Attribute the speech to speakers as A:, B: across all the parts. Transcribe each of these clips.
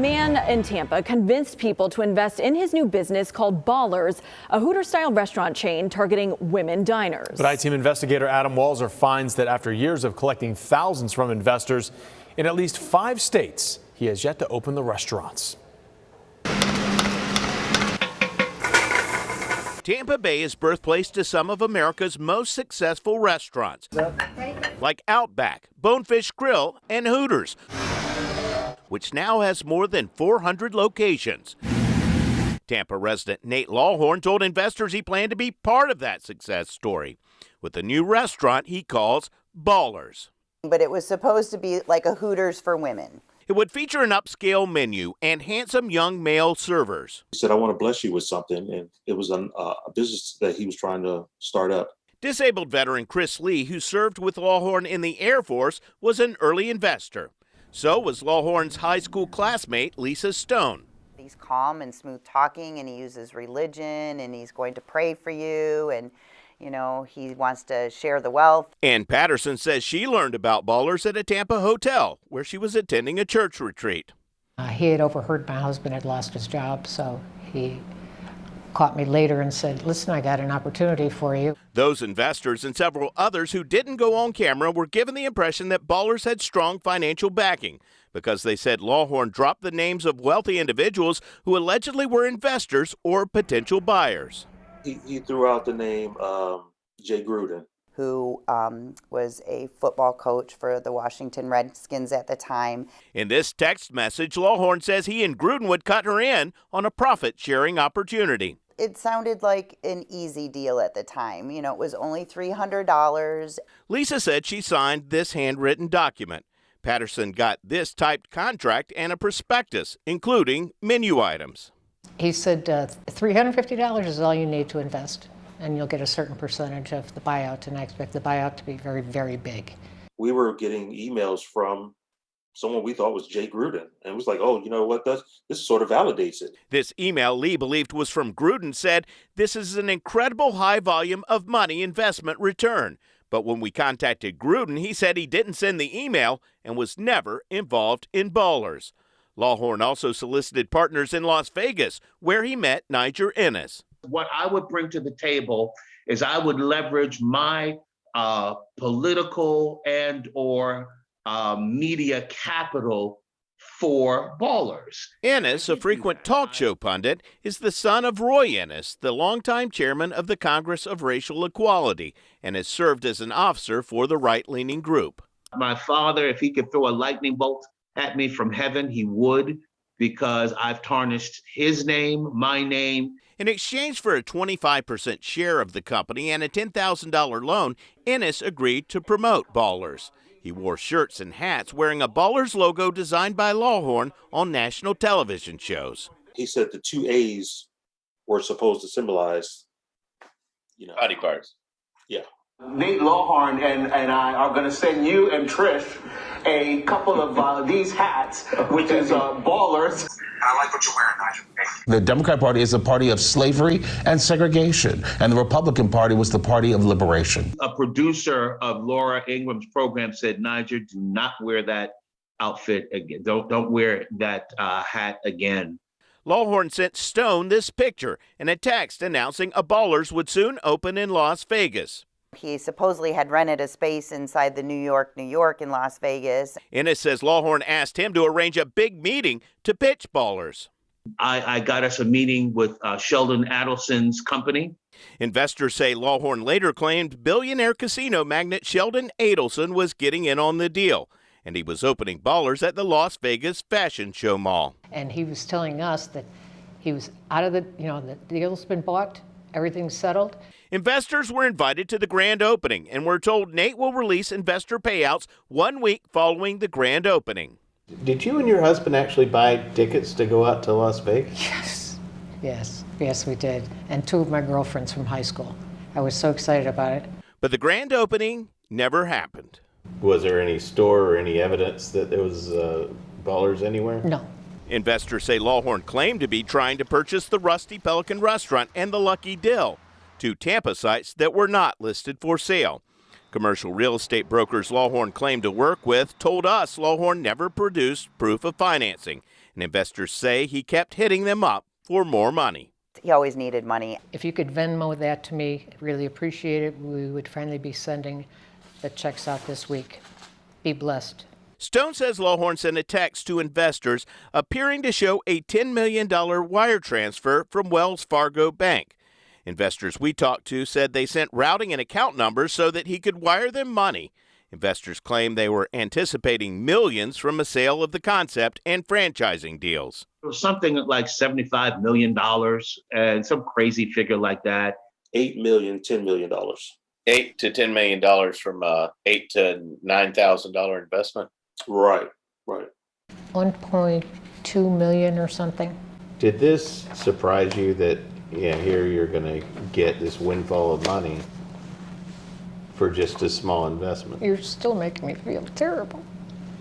A: man in Tampa convinced people to invest in his new business called Baalers, a Hooters-style restaurant chain targeting women diners.
B: But I-Team investigator Adam Walzer finds that after years of collecting thousands from investors in at least 5 states, he has yet to open the restaurants.
C: Tampa Bay is birthplace to some of America's most successful restaurants, like Outback, Bonefish Grill, and Hooters, which now has more than 400 locations. Tampa resident Nate Lawhorn told investors he planned to be part of that success story with a new restaurant he calls Baalers.
D: But it was supposed to be like a Hooters for women.
C: It would feature an upscale menu and handsome young male servers.
E: He said, "I want to bless you with something," and it was a business that he was trying to start up.
C: Disabled veteran Chris Lee, who served with Lawhorn in the Air Force, was an early investor. So was Lawhorn's high school classmate, Lisa Stone.
D: He's calm and smooth talking, and he uses religion, and he's going to pray for you, and he wants to share the wealth.
C: Ann Patterson says she learned about Baalers at a Tampa hotel where she was attending a church retreat.
F: He had overheard my husband had lost his job, so he caught me later and said, "Listen, I got an opportunity for you."
C: Those investors and several others who didn't go on camera were given the impression that Baalers had strong financial backing because they said Lawhorn dropped the names of wealthy individuals who allegedly were investors or potential buyers.
E: He threw out the name Jay Gruden,
D: who was a football coach for the Washington Redskins at the time.
C: In this text message, Lawhorn says he and Gruden would cut her in on a profit-sharing opportunity.
D: It sounded like an easy deal at the time. It was only $300.
C: Lisa said she signed this handwritten document. Patterson got this typed contract and a prospectus, including menu items.
F: He said $350 is all you need to invest, and you'll get a certain percentage of the buyout, and I expect the buyout to be very, very big.
E: We were getting emails from someone we thought was Jay Gruden, and it was like, oh, you know what, this sort of validates it.
C: This email Lee believed was from Gruden said, "This is an incredible high volume of money investment return." But when we contacted Gruden, he said he didn't send the email and was never involved in Baalers. Lawhorn also solicited partners in Las Vegas, where he met Niger Innis.
G: What I would bring to the table is I would leverage my political and or media capital for Baalers.
C: Innis, a frequent talk show pundit, is the son of Roy Innis, the longtime chairman of the Congress of Racial Equality, and has served as an officer for the right-leaning group.
G: My father, if he could throw a lightning bolt at me from heaven, he would, because I've tarnished his name, my name.
C: In exchange for a 25% share of the company and a $10,000 loan, Innis agreed to promote Baalers. He wore shirts and hats wearing a Baalers logo designed by Lawhorn on national television shows.
E: He said the 2 A's were supposed to symbolize,
H: body parts.
E: Yeah.
I: Nate Lawhorn and I are going to send you and Trish a couple of these hats, which is Baalers.
J: I like what you're wearing, Nigel.
K: The Democrat Party is a party of slavery and segregation, and the Republican Party was the party of liberation.
G: A producer of Laura Ingram's program said, "Niger, do not wear that outfit again. Don't wear that hat again."
C: Lawhorn sent Stone this picture and a text announcing a Baalers would soon open in Las Vegas.
D: He supposedly had rented a space inside the New York in Las Vegas.
C: Innis says Lawhorn asked him to arrange a big meeting to pitch Baalers.
G: I got us a meeting with Sheldon Adelson's company.
C: Investors say Lawhorn later claimed billionaire casino magnate Sheldon Adelson was getting in on the deal, and he was opening Baalers at the Las Vegas Fashion Show Mall.
F: And he was telling us that he was out of the deal's been bought, everything's settled.
C: Investors were invited to the grand opening and were told Nate will release investor payouts 1 week following the grand opening.
H: Did you and your husband actually buy tickets to go out to Las Vegas?
F: Yes, we did. And 2 of my girlfriends from high school. I was so excited about it.
C: But the grand opening never happened.
H: Was there any store or any evidence that there was Baalers anywhere?
F: No.
C: Investors say Lawhorn claimed to be trying to purchase the Rusty Pelican restaurant and the Lucky Dill, 2 Tampa sites that were not listed for sale. Commercial real estate brokers Lawhorn claimed to work with told us Lawhorn never produced proof of financing And investors say he kept hitting them up for more money.
D: He always needed money.
F: If you could Venmo that to me, I'd really appreciate it. We would finally be sending the checks out this week. Be blessed.
C: Stone says Lawhorn sent a text to investors appearing to show a $10 million wire transfer from Wells Fargo Bank. Investors we talked to said they sent routing and account numbers so that he could wire them money. Investors claim they were anticipating millions from a sale of the concept and franchising deals.
G: It was something like $75 million and some crazy figure like that.
E: $8 million, $10 million.
H: $8 to $10 million from a $8,000 to $9,000 investment.
E: Right.
F: 1.2 million or something.
H: Did this surprise you that, here you're going to get this windfall of money for just a small investment?
F: You're still making me feel terrible.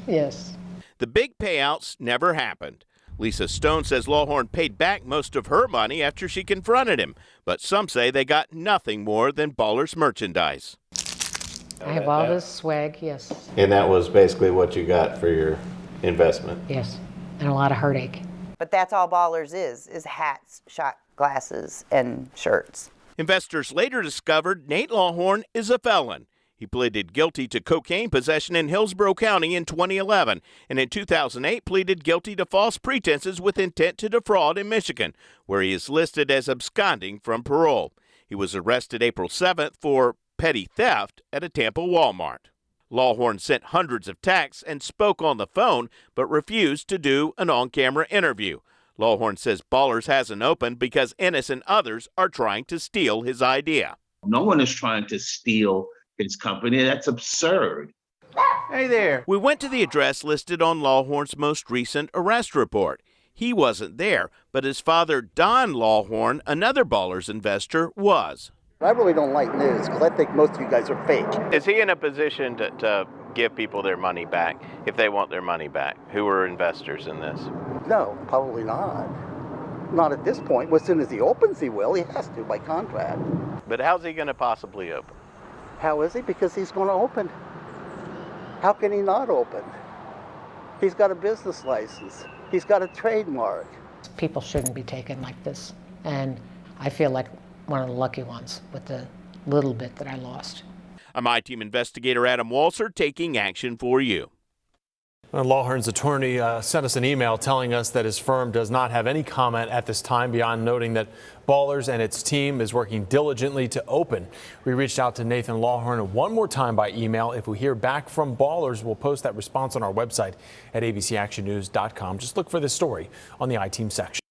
F: Yes.
C: The big payouts never happened. Lisa Stone says Lawhorn paid back most of her money after she confronted him, but some say they got nothing more than Baalers merchandise.
F: I have all this swag, yes.
H: And that was basically what you got for your investment?
F: Yes, and a lot of heartache.
D: But that's all Ballers is hats, shot glasses, and shirts.
C: Investors later discovered Nate Lawhorn is a felon. He pleaded guilty to cocaine possession in Hillsborough County in 2011, and in 2008 pleaded guilty to false pretenses with intent to defraud in Michigan, where he is listed as absconding from parole. He was arrested April 7th for petty theft at a Tampa Walmart. Lawhorn sent hundreds of texts and spoke on the phone, but refused to do an on-camera interview. Lawhorn says Ballers hasn't opened because Innis and others are trying to steal his idea.
G: No one is trying to steal his company. That's absurd.
C: Hey there. We went to the address listed on Lawhorn's most recent arrest report. He wasn't there, but his father, Don Lawhorn, another Ballers investor, was.
J: I really don't like news because I think most of you guys are fake.
H: Is he in a position to give people their money back if they want their money back, who are investors in this?
J: No, probably not. Not at this point. Well, as soon as he opens, he will. He has to by contract.
H: But how's he going to possibly open?
J: How is he? Because he's going to open. How can he not open? He's got a business license. He's got a trademark.
F: People shouldn't be taken like this. And I feel like one of the lucky ones with the little bit that I lost.
C: I'm I-Team investigator Adam Walser taking action for you.
B: Lawhorn's attorney sent us an email telling us that his firm does not have any comment at this time beyond noting that Ballers and its team is working diligently to open. We reached out to Nathan Lawhorn one more time by email. If we hear back from Ballers, we'll post that response on our website at abcactionnews.com. Just look for this story on the I-Team section.